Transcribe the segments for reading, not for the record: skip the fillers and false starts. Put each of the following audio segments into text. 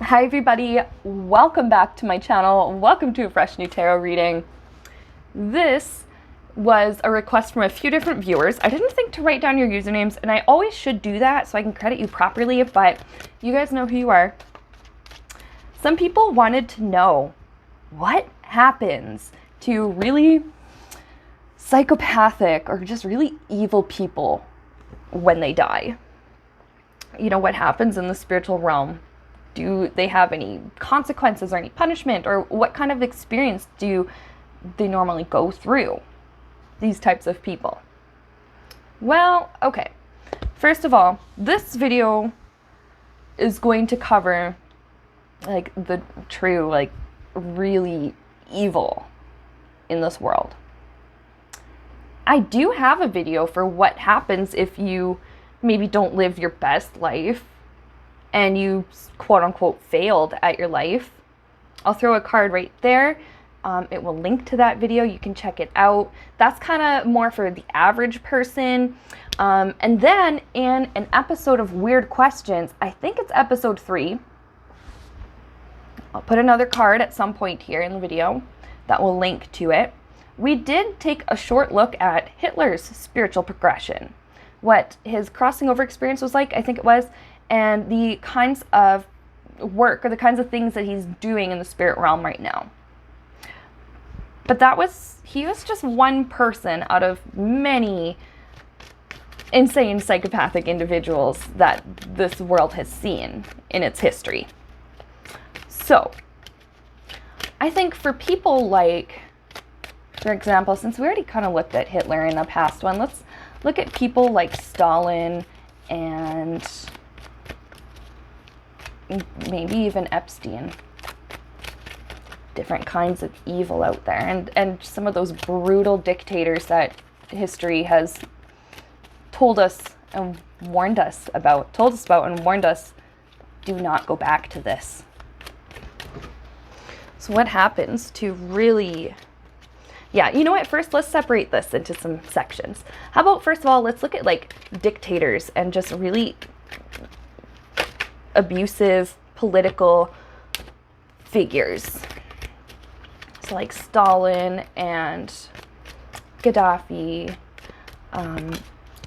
Hi everybody, welcome back to my channel. Welcome to a fresh new tarot reading. This was a request from a few different viewers. I didn't think to write down your usernames, and I always should do that so I can credit you properly, but you guys know who you are. Some people wanted to know what happens to really psychopathic or just really evil people when they die. You know, what happens in the spiritual realm? Do they have any consequences or any punishment, or what kind of experience do they normally go through, these types of people? Well, okay. First of all, this video is going to cover like the true, like really evil in this world. I do have a video for what happens if you maybe don't live your best life and you quote unquote failed at your life. I'll throw a card right there. It will link to that video. You can check it out. That's kind of more for the average person. And then in an episode of Weird Questions, I think it's episode 3. I'll put another card at some point here in the video that will link to it. We did take a short look at Hitler's spiritual progression, what his crossing over experience was like, I think it was, and the kinds of work or the kinds of things that he's doing in the spirit realm right now. But he was just one person out of many insane psychopathic individuals that this world has seen in its history. So, I think for people like, for example, since we already kind of looked at Hitler in a past one, let's look at people like Stalin and maybe even Epstein. Different kinds of evil out there, and some of those brutal dictators that history has told us and warned us about, and warned us, do not go back to this. So what happens to really, yeah, you know what, first let's separate this into some sections. How about first of all, let's look at like dictators and just really abusive political figures. So like Stalin and Gaddafi,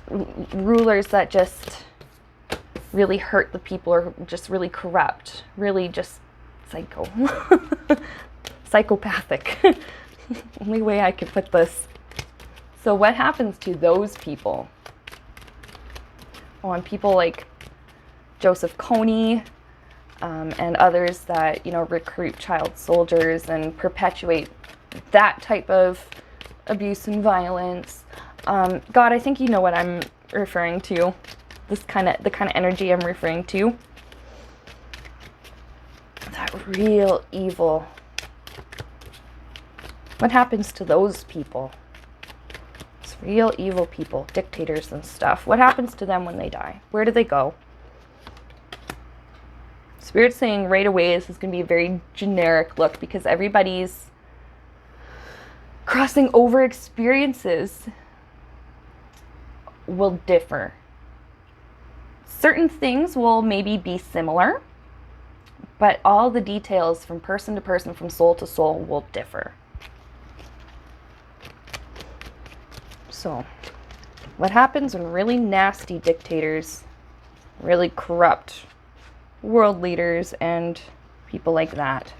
rulers that just really hurt the people, or just really corrupt, really just psychopathic. Only way I could put this. So what happens to those people? On people like Joseph Kony, and others that, you know, recruit child soldiers and perpetuate that type of abuse and violence. God, I think you know what I'm referring to. The kind of energy I'm referring to. That real evil. What happens to those people? It's real evil people, dictators and stuff. What happens to them when they die? Where do they go? Spirit's saying right away this is going to be a very generic look because everybody's crossing over experiences will differ. Certain things will maybe be similar, but all the details from person to person, from soul to soul, will differ. So, what happens when really nasty dictators, really corrupt world leaders and people like that,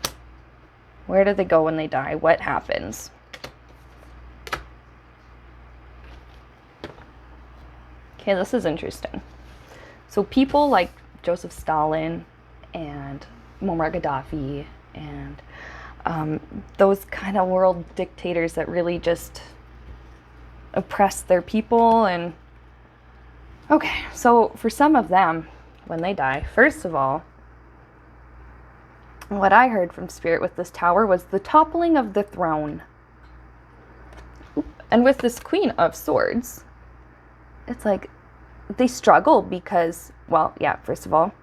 where do they go when they die? What happens? Okay, this is interesting. So people like Joseph Stalin and Muammar Gaddafi and those kind of world dictators that really just oppress their people. And okay, so for some of them, when they die, first of all, what I heard from Spirit with this tower was the toppling of the throne. And with this Queen of Swords, it's like they struggle because, well, yeah, first of all,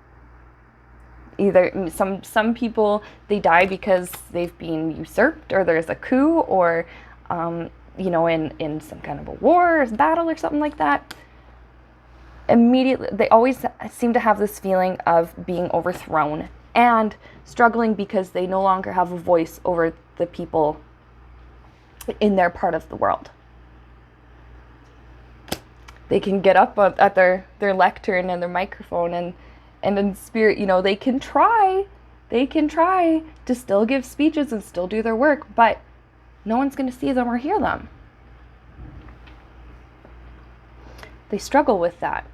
either some people, they die because they've been usurped, or there's a coup, or you know, in some kind of a war or battle or something like that. Immediately, they always seem to have this feeling of being overthrown, and struggling because they no longer have a voice over the people in their part of the world. They can get up at their lectern and their microphone and in spirit, you know, they can try to still give speeches and still do their work, but no one's going to see them or hear them. They struggle with that.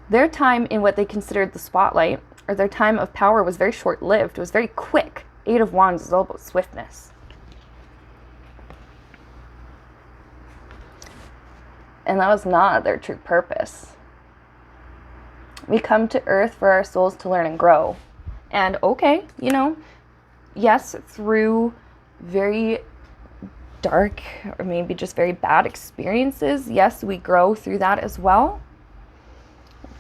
Their time in what they considered the spotlight, or their time of power, was very short-lived. It was very quick. Eight of Wands is all about swiftness. And that was not their true purpose. We come to Earth for our souls to learn and grow. And okay, you know, yes, through very dark or maybe just very bad experiences, yes, we grow through that as well.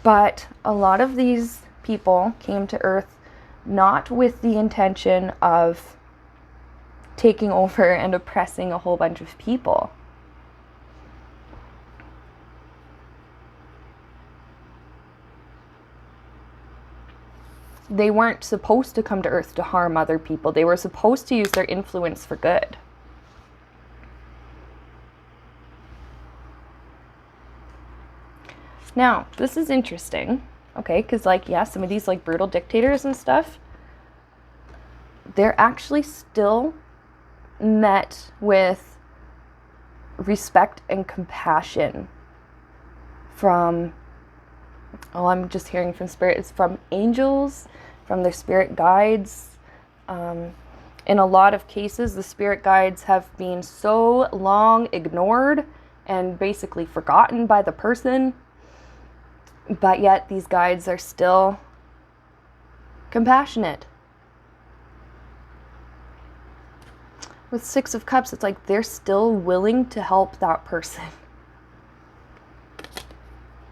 But a lot of these people came to Earth not with the intention of taking over and oppressing a whole bunch of people. They weren't supposed to come to Earth to harm other people. They were supposed to use their influence for good. Now, this is interesting, okay, because, like, yeah, some of these, like, brutal dictators and stuff, they're actually still met with respect and compassion from, oh, I'm just hearing from spirit, it's from angels, from their spirit guides. In a lot of cases, the spirit guides have been so long ignored and basically forgotten by the person, but yet these guides are still compassionate. With Six of Cups, it's like they're still willing to help that person.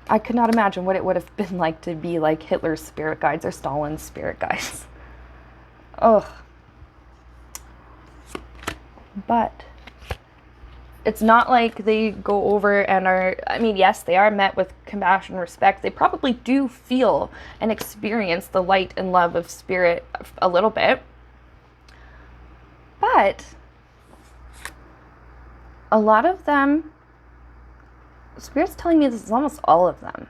I could not imagine what it would have been like to be like Hitler's spirit guides or Stalin's spirit guides. Ugh. But it's not like they go over and are, I mean, yes, they are met with compassion and respect. They probably do feel and experience the light and love of spirit a little bit. But a lot of them, Spirit's telling me this is almost all of them.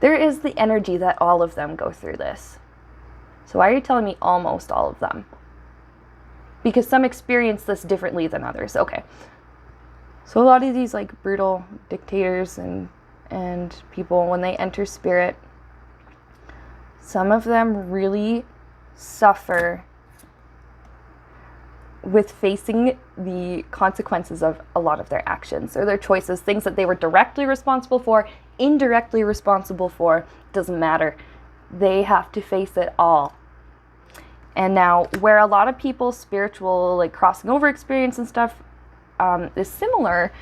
There is the energy that all of them go through this. So why are you telling me almost all of them? Because some experience this differently than others. Okay. So a lot of these like brutal dictators and people, when they enter spirit, some of them really suffer with facing the consequences of a lot of their actions or their choices, things that they were directly responsible for, indirectly responsible for, doesn't matter. They have to face it all. And now, where a lot of people's spiritual, like crossing over experience and stuff is similar,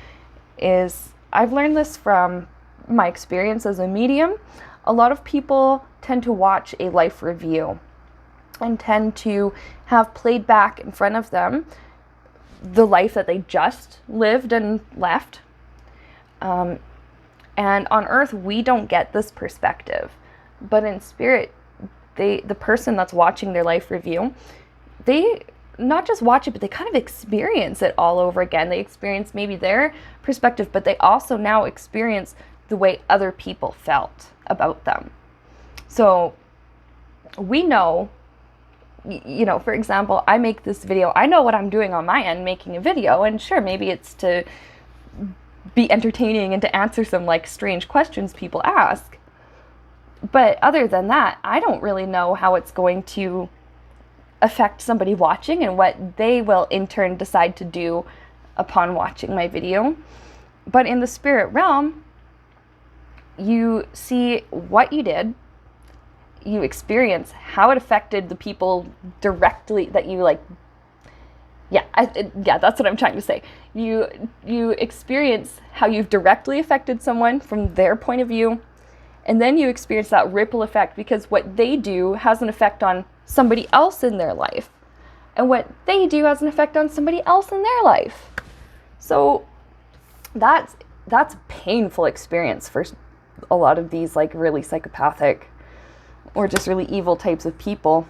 is I've learned this from my experience as a medium. A lot of people tend to watch a life review and tend to have played back in front of them the life that they just lived and left. And on Earth, we don't get this perspective. But in spirit, the person that's watching their life review, they not just watch it, but they kind of experience it all over again. They experience maybe their perspective, but they also now experience the way other people felt about them. So we know, you know, for example, I make this video. I know what I'm doing on my end, making a video, and sure, maybe it's to be entertaining and to answer some like strange questions people ask. But other than that, I don't really know how it's going to affect somebody watching and what they will in turn decide to do upon watching my video. But in the spirit realm, you see what you did, you experience how it affected the people directly that you like. Yeah, that's what I'm trying to say. You experience how you've directly affected someone from their point of view. And then you experience that ripple effect because what they do has an effect on somebody else in their life. And what they do has an effect on somebody else in their life. So that's that's a painful experience for a lot of these like really psychopathic or just really evil types of people.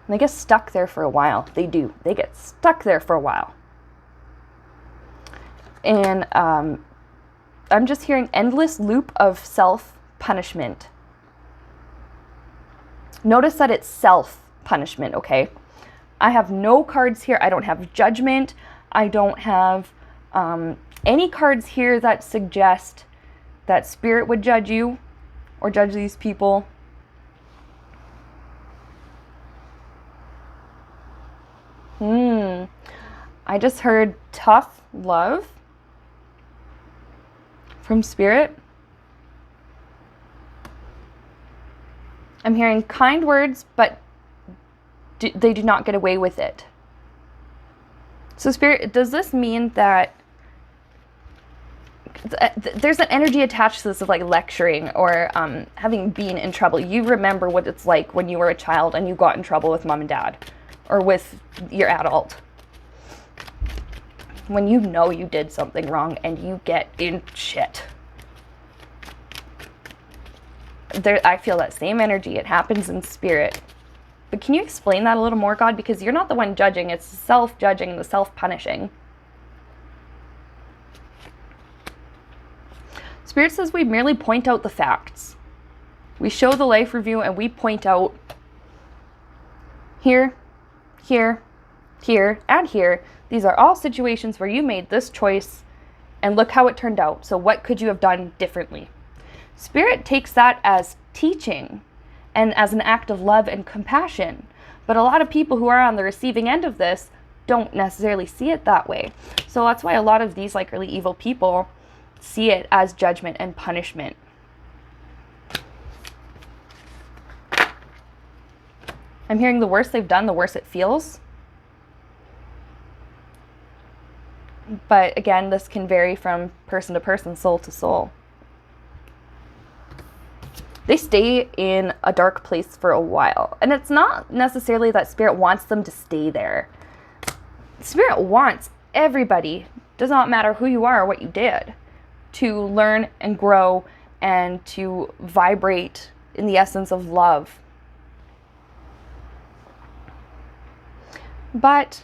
And they get stuck there for a while. They do. They get stuck there for a while. And I'm just hearing endless loop of self-punishment. Notice that it's self-punishment, okay? I have no cards here. I don't have judgment. I don't have any cards here that suggest that spirit would judge you or judge these people. I just heard tough love from spirit. I'm hearing kind words, but they do not get away with it. So spirit, does this mean that there's an energy attached to this of like lecturing or having been in trouble? You remember what it's like when you were a child and you got in trouble with mom and dad or with your adult. When you know you did something wrong and you get in shit. I feel that same energy. It happens in spirit. But can you explain that a little more, God? Because you're not the one judging. It's the self-judging, the self-punishing. Spirit says we merely point out the facts. We show the life review and we point out here, here, here, and here. These are all situations where you made this choice and look how it turned out. So what could you have done differently? Spirit takes that as teaching and as an act of love and compassion. But a lot of people who are on the receiving end of this don't necessarily see it that way. So that's why a lot of these like really evil people see it as judgment and punishment. I'm hearing the worse they've done, the worse it feels. But again, this can vary from person to person, soul to soul. They stay in a dark place for a while. And it's not necessarily that spirit wants them to stay there. Spirit wants everybody, does not matter who you are or what you did, to learn and grow and to vibrate in the essence of love. But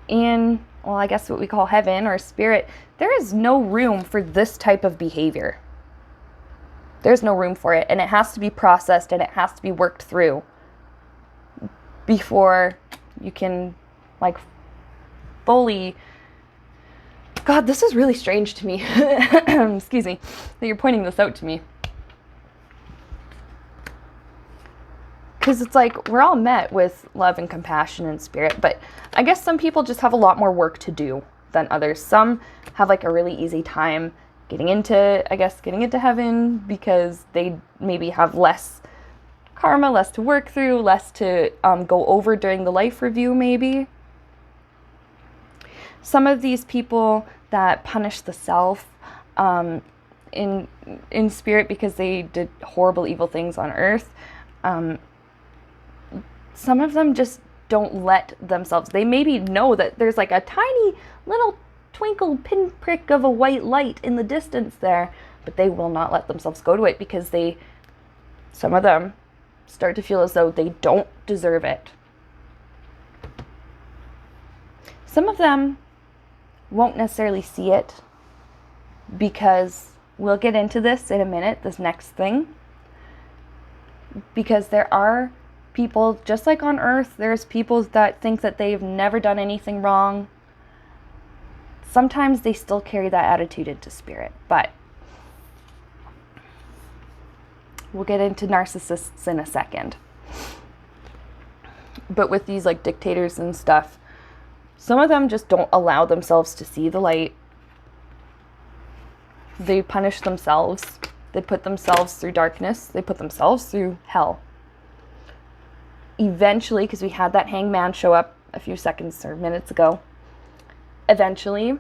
in, well, I guess what we call heaven or spirit, there is no room for this type of behavior. There's no room for it, and it has to be processed and it has to be worked through before you can like fully. God, this is really strange to me. Excuse me, that you're pointing this out to me. Because it's like we're all met with love and compassion and spirit, but I guess some people just have a lot more work to do than others. Some have like a really easy time getting into heaven because they maybe have less karma, less to work through, less to go over during the life review maybe. Some of these people that punish the self in spirit because they did horrible, evil things on earth, some of them just don't let themselves. They maybe know that there's like a tiny little twinkle pinprick of a white light in the distance there, but they will not let themselves go to it because some of them start to feel as though they don't deserve it. Some of them won't necessarily see it because we'll get into this in a minute, this next thing, because there are people, just like on earth, there's people that think that they've never done anything wrong. Sometimes they still carry that attitude into spirit, but we'll get into narcissists in a second. But with these like dictators and stuff, some of them just don't allow themselves to see the light. They punish themselves. They put themselves through darkness. They put themselves through hell. Eventually, because we had that hangman show up a few seconds or minutes ago, eventually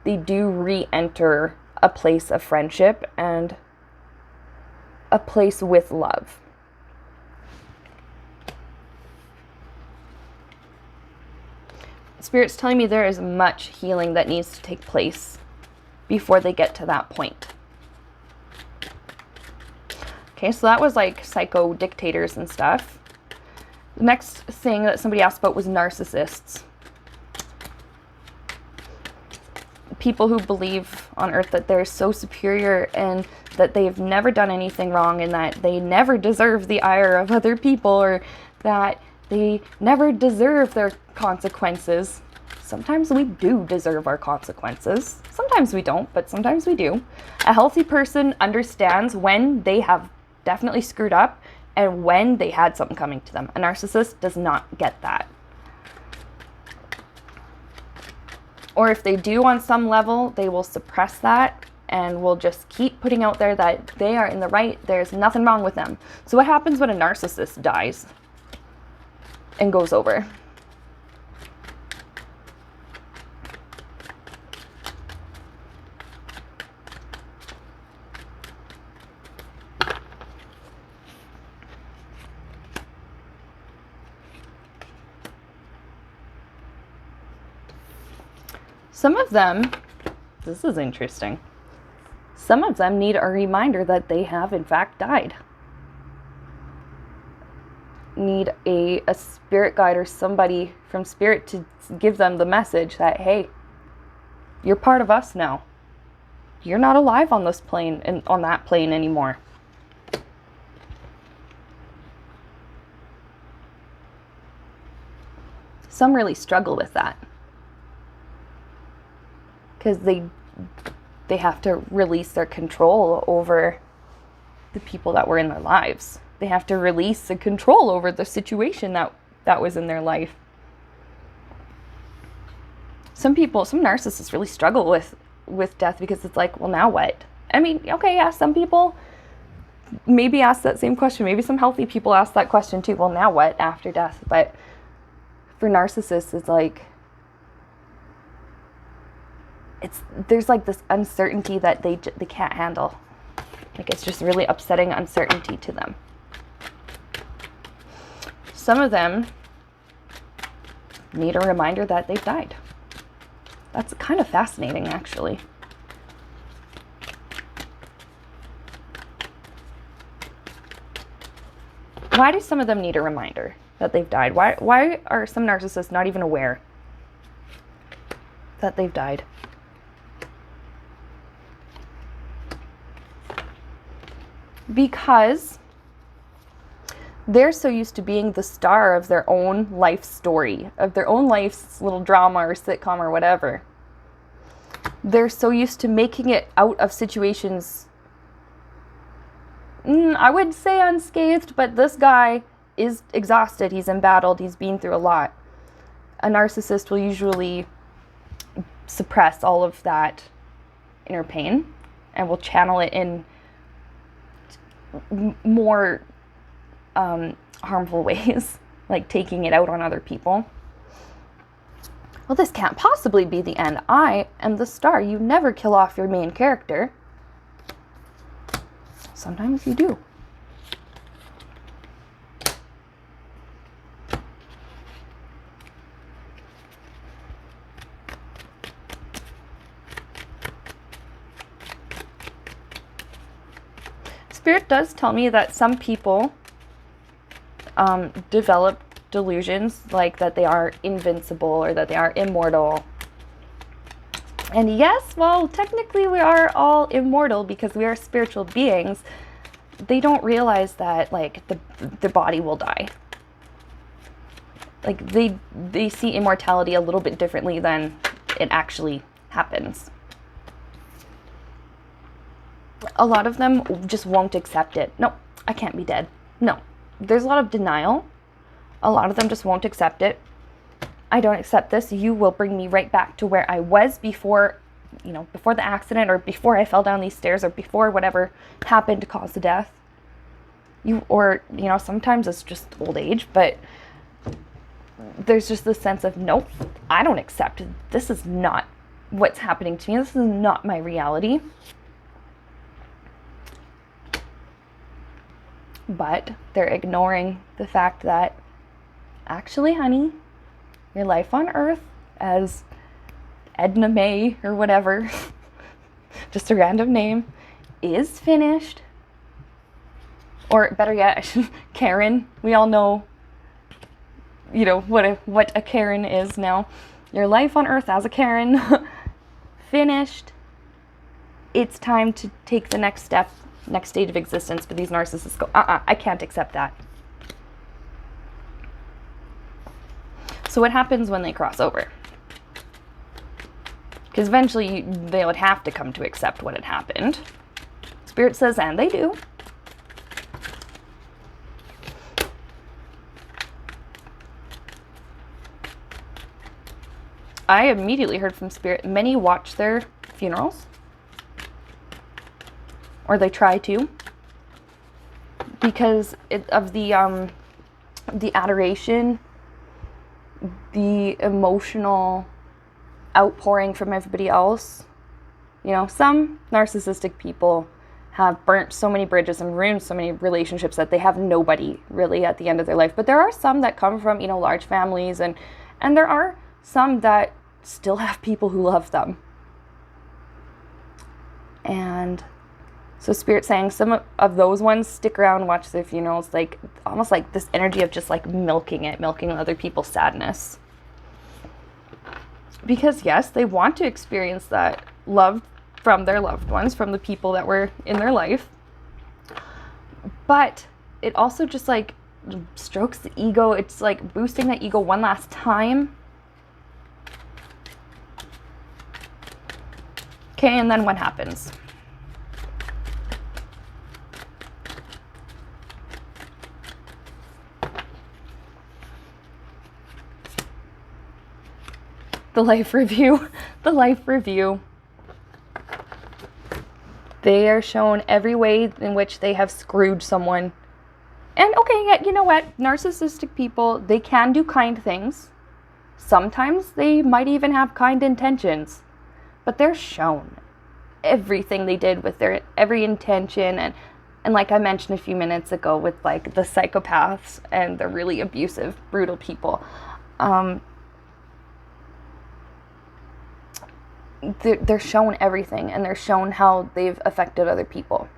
they do re-enter a place of friendship and a place with love. Spirit's telling me there is much healing that needs to take place before they get to that point. Okay, so that was like psycho dictators and stuff. The next thing that somebody asked about was narcissists. People who believe on earth that they're so superior and that they've never done anything wrong and that they never deserve the ire of other people, or that they never deserve their consequences. Sometimes we do deserve our consequences. Sometimes we don't, but sometimes we do. A healthy person understands when they have definitely screwed up and when they had something coming to them. A narcissist does not get that. Or if they do on some level, they will suppress that and will just keep putting out there that they are in the right, there's nothing wrong with them. So what happens when a narcissist dies and goes over? Some of them, this is interesting, some of them need a reminder that they have in fact died. Need a spirit guide or somebody from spirit to give them the message that, hey, you're part of us now. You're not alive on this plane and on that plane anymore. Some really struggle with that, because they have to release their control over the people that were in their lives. They have to release the control over the situation that was in their life. Some narcissists really struggle with death, because it's like, well, now what? I mean, okay, yeah, some people maybe ask that same question. Maybe some healthy people ask that question too. Well, now what after death? But for narcissists, it's like, there's like this uncertainty that they can't handle. Like, it's just really upsetting uncertainty to them. Some of them need a reminder that they've died. That's kind of fascinating, actually. Why do some of them need a reminder that they've died? Why are some narcissists not even aware that they've died? Because they're so used to being the star of their own life story, of their own life's little drama or sitcom or whatever. They're so used to making it out of situations, I would say unscathed, but this guy is exhausted, he's embattled, he's been through a lot. A narcissist will usually suppress all of that inner pain and will channel it in more harmful ways, like taking it out on other people. Well, this can't possibly be the end. I am the star. You never kill off your main character. Sometimes you do. Spirit does tell me that some people develop delusions, like that they are invincible or that they are immortal. And yes, well, technically we are all immortal because we are spiritual beings. They don't realize that, like, the body will die. Like, they see immortality a little bit differently than it actually happens. A lot of them just won't accept it. No, I can't be dead. No. There's a lot of denial. A lot of them just won't accept it. I don't accept this. You will bring me right back to where I was before the accident, or before I fell down these stairs, or before whatever happened to cause the death. Sometimes it's just old age, but there's just this sense of, nope, I don't accept. This is not what's happening to me. This is not my reality. But they're ignoring the fact that, actually, honey, your life on earth as Edna May or whatever, just a random name, is finished. Or better yet, Karen. We all know, what a Karen is now. Your life on Earth as a Karen, finished. It's time to take the next step, next stage of existence. But these narcissists go, I can't accept that. So what happens when they cross over? Because eventually they would have to come to accept what had happened. Spirit says, and they do. I immediately heard from Spirit, many watch their funerals. Or they try to. Because of the adoration, the emotional outpouring from everybody else. Some narcissistic people have burnt so many bridges and ruined so many relationships that they have nobody really at the end of their life. But there are some that come from, large families, and there are some that still have people who love them. And so Spirit's saying some of those ones stick around and watch their funerals, like almost like this energy of just like milking other people's sadness. Because yes, they want to experience that love from their loved ones, from the people that were in their life. But it also just like strokes the ego. It's like boosting that ego one last time. Okay, and then what happens? The life review. They are shown every way in which they have screwed someone. And okay, you know what? Narcissistic people, they can do kind things. Sometimes they might even have kind intentions. But they're shown everything they did with their every intention. And like I mentioned a few minutes ago with like the psychopaths and the really abusive, brutal people. They're shown everything, and they're shown how they've affected other people.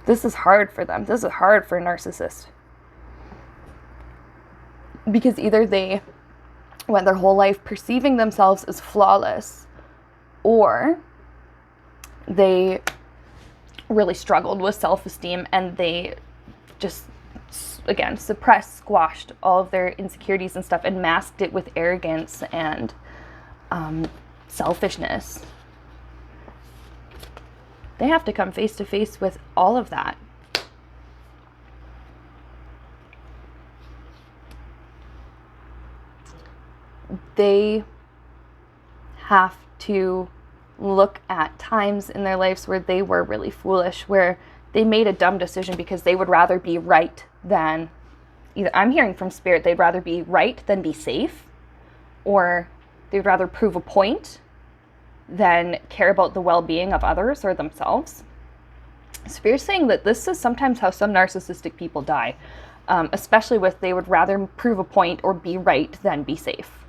This is hard for them. This is hard for a narcissist. Because either they went their whole life perceiving themselves as flawless, or they really struggled with self-esteem and they just, again, suppressed, squashed all of their insecurities and stuff and masked it with arrogance and selfishness. They have to come face to face with all of that. They have to look at times in their lives where they were really foolish, where they made a dumb decision because they would rather be right than, either I'm hearing from Spirit, they'd rather be right than be safe, or they'd rather prove a point than care about the well-being of others or themselves. Spirit's saying that this is sometimes how some narcissistic people die, especially with they would rather prove a point or be right than be safe.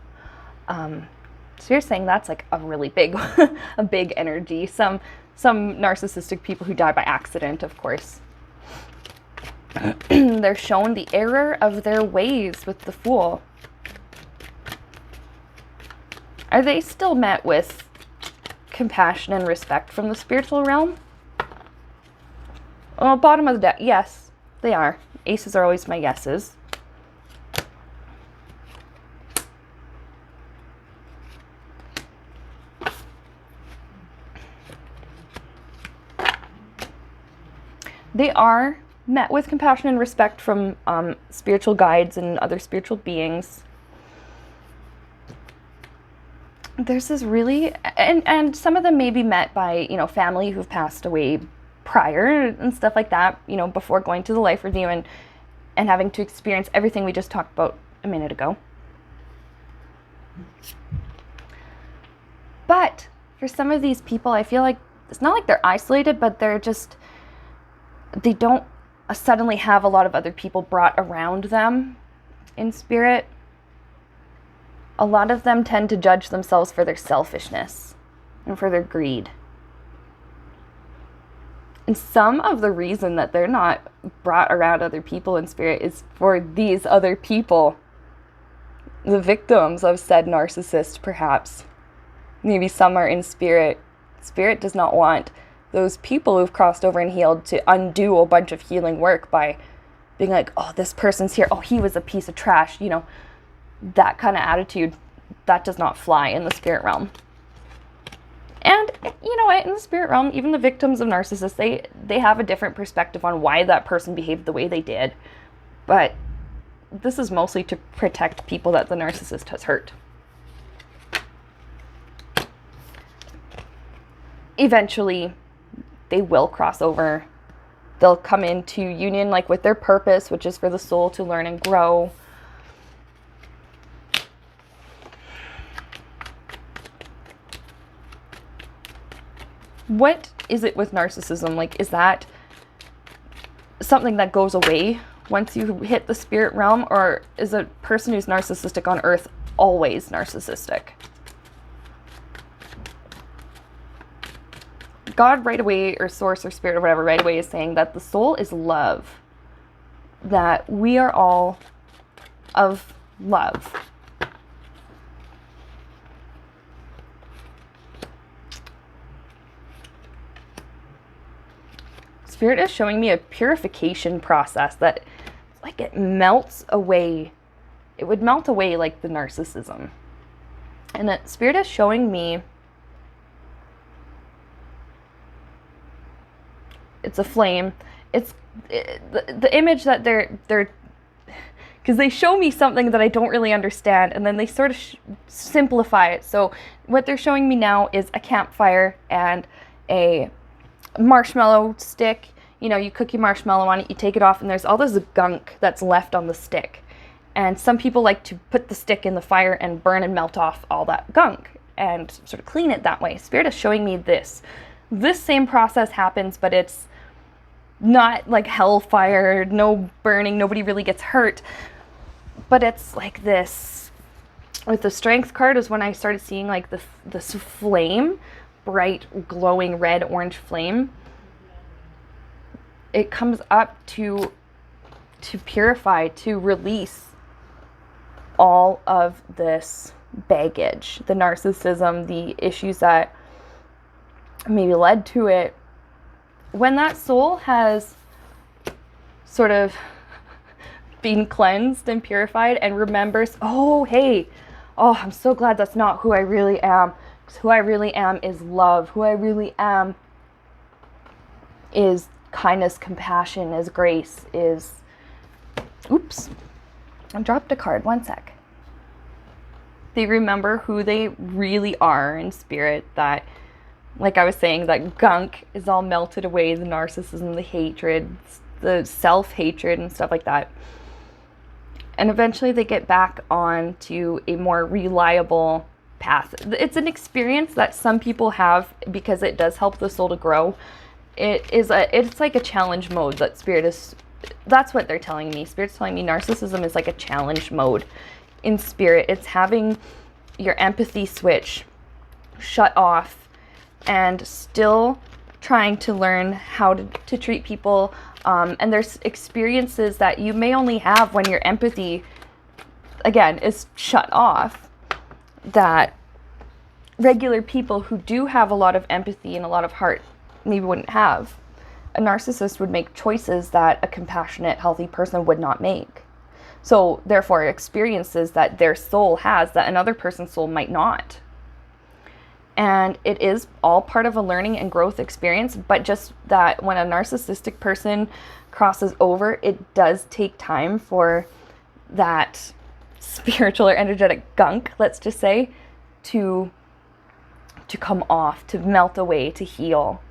Spirit's saying that's like a really big, a big energy. Some narcissistic people who die by accident, of course. They're shown the error of their ways with the Fool. Are they still met with compassion and respect from the spiritual realm? Well, bottom of the deck, yes, they are. Aces are always my yeses. They are met with compassion and respect from spiritual guides and other spiritual beings. There's this really, and some of them may be met by, family who've passed away prior and stuff like that, before going to the life review and having to experience everything we just talked about a minute ago. But for some of these people, I feel like it's not like they're isolated, but they don't suddenly have a lot of other people brought around them in spirit. a lot of them tend to judge themselves for their selfishness and for their greed. And some of the reason that they're not brought around other people in spirit is for these other people, the victims of said narcissist, perhaps. Maybe some are in spirit. Spirit does not want those people who've crossed over and healed to undo a bunch of healing work by being like, oh, this person's here. Oh, he was a piece of trash. You know, that kind of attitude, that does not fly in the spirit realm. And you know what, in the spirit realm, even the victims of narcissists, they have a different perspective on why that person behaved the way they did. But this is mostly to protect people that the narcissist has hurt. Eventually, they will cross over. They'll come into union like with their purpose, which is for the soul to learn and grow. What is it with narcissism? Like, is that something that goes away once you hit the spirit realm? Or is a person who's narcissistic on earth always narcissistic? God right away, or source or spirit or whatever, right away is saying that the soul is love. That we are all of love. Spirit is showing me a purification process that, like, it melts away. It would melt away like the narcissism. And that Spirit is showing me it's a flame. The image that they're because they show me something that I don't really understand, and then they sort of simplify it. So what they're showing me now is a campfire and a marshmallow stick. You know, you cook your marshmallow on it, you take it off, and there's all this gunk that's left on the stick. And some people like to put the stick in the fire and burn and melt off all that gunk and sort of clean it that way. Spirit is showing me this. This same process happens, but it's not like hellfire, no burning, nobody really gets hurt. But it's like this. With the strength card is when I started seeing like this flame, bright, glowing red, orange flame. It comes up to purify, to release all of this baggage, the narcissism, the issues that maybe led to it. When that soul has sort of been cleansed and purified and remembers, oh, hey, oh, I'm so glad that's not who I really am. Because who I really am is love. Who I really am is kindness, compassion, is grace, is... Oops. I dropped a card. One sec. They remember who they really are in spirit, that, like I was saying, that gunk is all melted away, the narcissism, the hatred, the self-hatred and stuff like that. And eventually they get back on to a more reliable path. It's an experience that some people have because it does help the soul to grow. It's like a challenge mode that Spirit is... That's what they're telling me. Spirit's telling me narcissism is like a challenge mode in Spirit. It's having your empathy switch shut off and still trying to learn how to treat people. And there's experiences that you may only have when your empathy, again, is shut off, that regular people who do have a lot of empathy and a lot of heart maybe wouldn't have. A narcissist would make choices that a compassionate, healthy person would not make. So, therefore, experiences that their soul has that another person's soul might not. And it is all part of a learning and growth experience, but just that when a narcissistic person crosses over, it does take time for that spiritual or energetic gunk, let's just say, to come off, to melt away, to heal.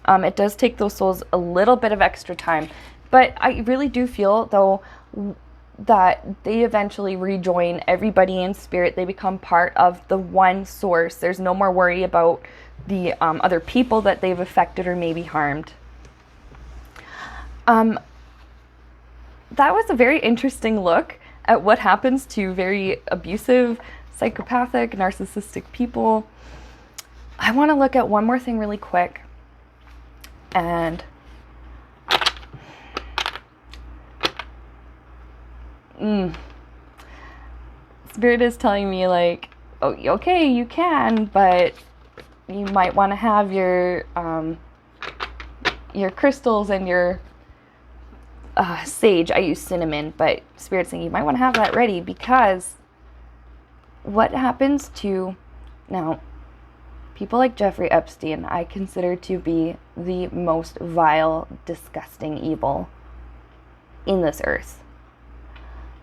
It does take those souls a little bit of extra time, but I really do feel, though, that they eventually rejoin everybody in spirit. They become part of the one source. There's no more worry about the other people that they've affected or maybe harmed. That was a very interesting look at what happens to very abusive, psychopathic, narcissistic people, I want to look at one more thing really quick. And Spirit is telling me, like, oh, okay, you can, but you might want to have your crystals and your sage. I use cinnamon, but Spirit's saying you might want to have that ready, because what happens to, now, people like Jeffrey Epstein, I consider to be the most vile, disgusting evil in this earth.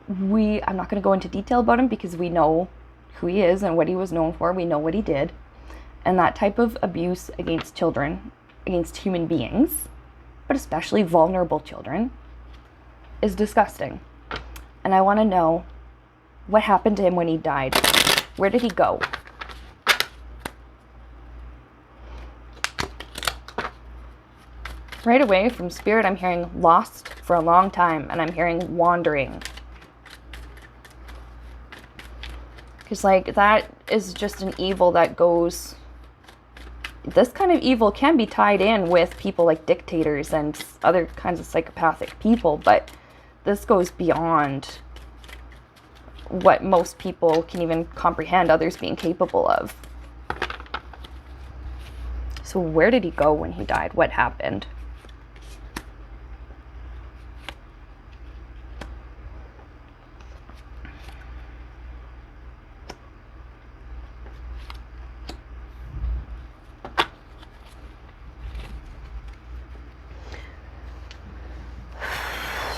I'm not going to go into detail about him because we know who he is and what he was known for. We know what he did. And that type of abuse against children, against human beings, but especially vulnerable children, is disgusting. And I want to know what happened to him when he died. Where did he go? Right away from Spirit, I'm hearing lost for a long time, and I'm hearing wandering. Because, like, that is just an evil that goes... This kind of evil can be tied in with people like dictators and other kinds of psychopathic people, but this goes beyond what most people can even comprehend others being capable of. So where did he go when he died? What happened?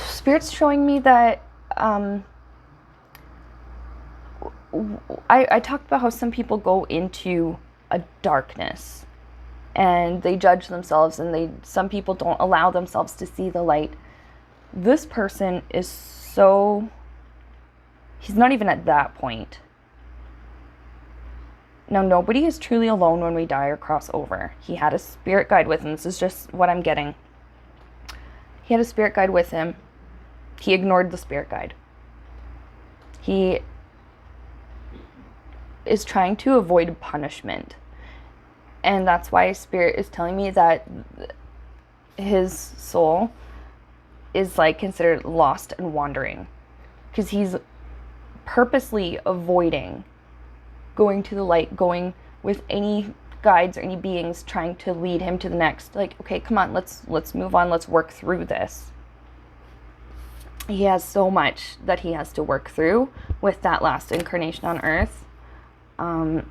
Spirit's showing me that I talked about how some people go into a darkness and they judge themselves, and some people don't allow themselves to see the light. This person is he's not even at that point. Now, nobody is truly alone when we die or cross over. He had a spirit guide with him. This is just what I'm getting. He had a spirit guide with him. He ignored the spirit guide. He is trying to avoid punishment. And that's why Spirit is telling me that his soul is, like, considered lost and wandering. Because he's purposely avoiding going to the light, going with any guides or any beings trying to lead him to the next. Like, okay, come on, let's move on, let's work through this. He has so much that he has to work through with that last incarnation on Earth. I'm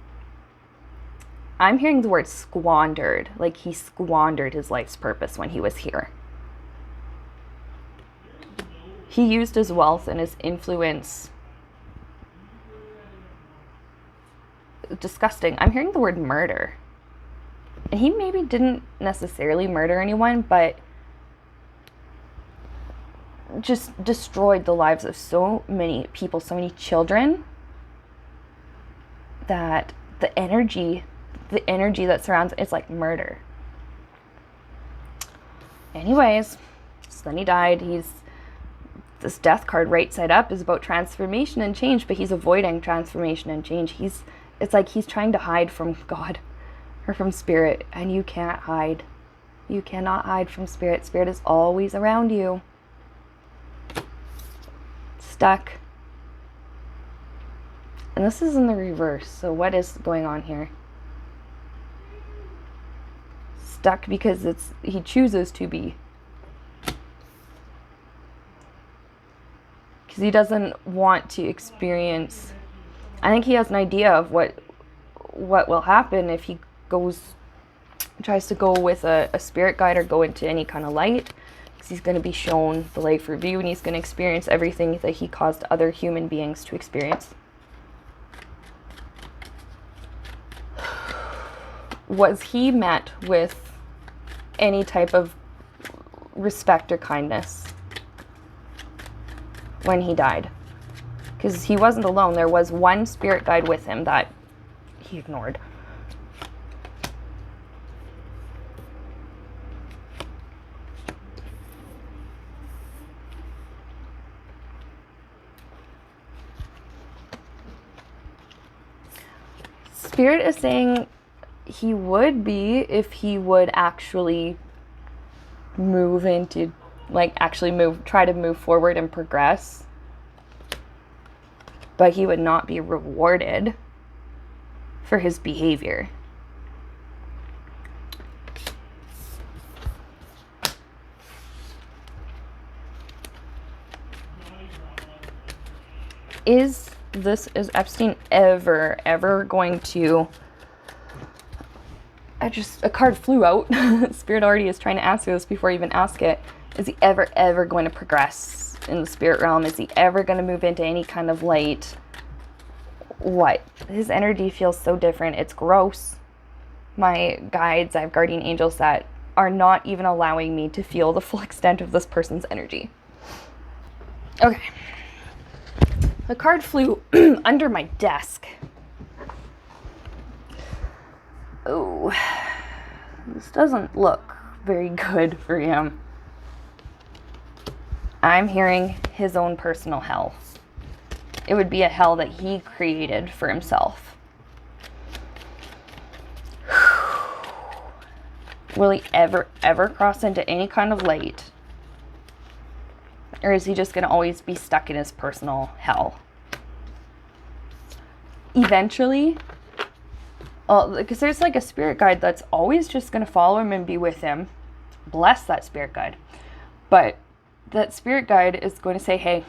hearing the word squandered, like he squandered his life's purpose when he was here. He used his wealth and his influence. Disgusting. I'm hearing the word murder. And he maybe didn't necessarily murder anyone, but just destroyed the lives of so many people, so many children, that the energy that surrounds it's like murder. Anyways, so then he died. This death card right side up is about transformation and change, but he's avoiding transformation and change. It's like he's trying to hide from God or from Spirit, and you can't hide. You cannot hide from Spirit. Spirit is always around you. Stuck. And this is in the reverse, so what is going on here? Stuck because he chooses to be. Because he doesn't want to experience. I think he has an idea of what will happen if he tries to go with a spirit guide or go into any kind of light. Because he's going to be shown the life review and he's going to experience everything that he caused other human beings to experience. Was he met with any type of respect or kindness when he died? Because he wasn't alone. There was one spirit guide with him that he ignored. Spirit is saying he would be if he would actually move into, like, try to move forward and progress. But he would not be rewarded for his behavior. Is Epstein ever going to... a card flew out. Spirit already is trying to answer this before I even ask it. Is he ever going to progress in the spirit realm? Is he ever going to move into any kind of light? What? His energy feels so different. It's gross. My guides, I have guardian angels that are not even allowing me to feel the full extent of this person's energy. Okay. The card flew under my desk. Oh, this doesn't look very good for him. I'm hearing his own personal hell. It would be a hell that he created for himself. Will he ever cross into any kind of light? Or is he just going to always be stuck in his personal hell? Eventually, because there's like a spirit guide that's always just going to follow him and be with him. Bless that spirit guide. But that spirit guide is going to say, hey,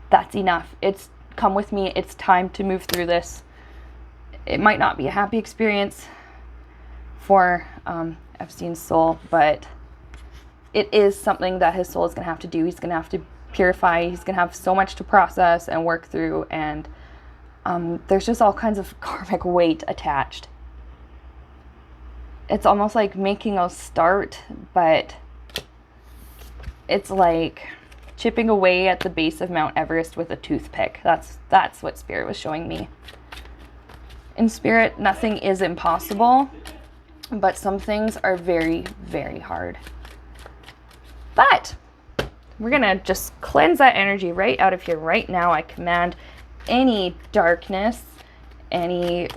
that's enough. It's come with me. It's time to move through this. It might not be a happy experience for Epstein's soul, but it is something that his soul is going to have to do. He's going to have to purify. He's going to have so much to process and work through. And there's just all kinds of karmic weight attached. It's almost like making a start, but it's like chipping away at the base of Mount Everest with a toothpick. That's what Spirit was showing me. In Spirit, nothing is impossible, but some things are very, very hard. But we're going to just cleanse that energy right out of here right now. I command any darkness, any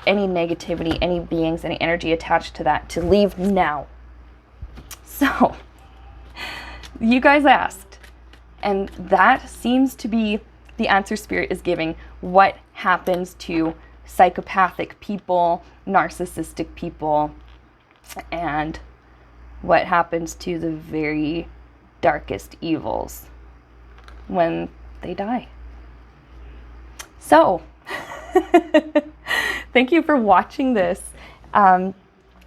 negativity, any beings, any energy attached to that to leave now. So, you guys asked, and that seems to be the answer Spirit is giving. What happens to psychopathic people, narcissistic people, and what happens to the very darkest evils when they die? So, thank you for watching this.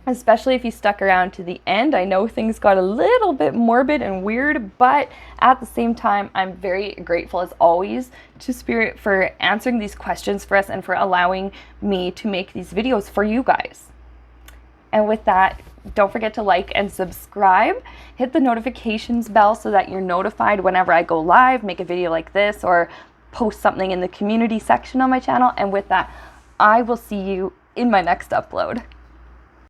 Especially if you stuck around to the end. I know things got a little bit morbid and weird, but at the same time, I'm very grateful as always to Spirit for answering these questions for us and for allowing me to make these videos for you guys. And with that, don't forget to like and subscribe. Hit the notifications bell so that you're notified whenever I go live, make a video like this, or post something in the community section on my channel. And with that, I will see you in my next upload.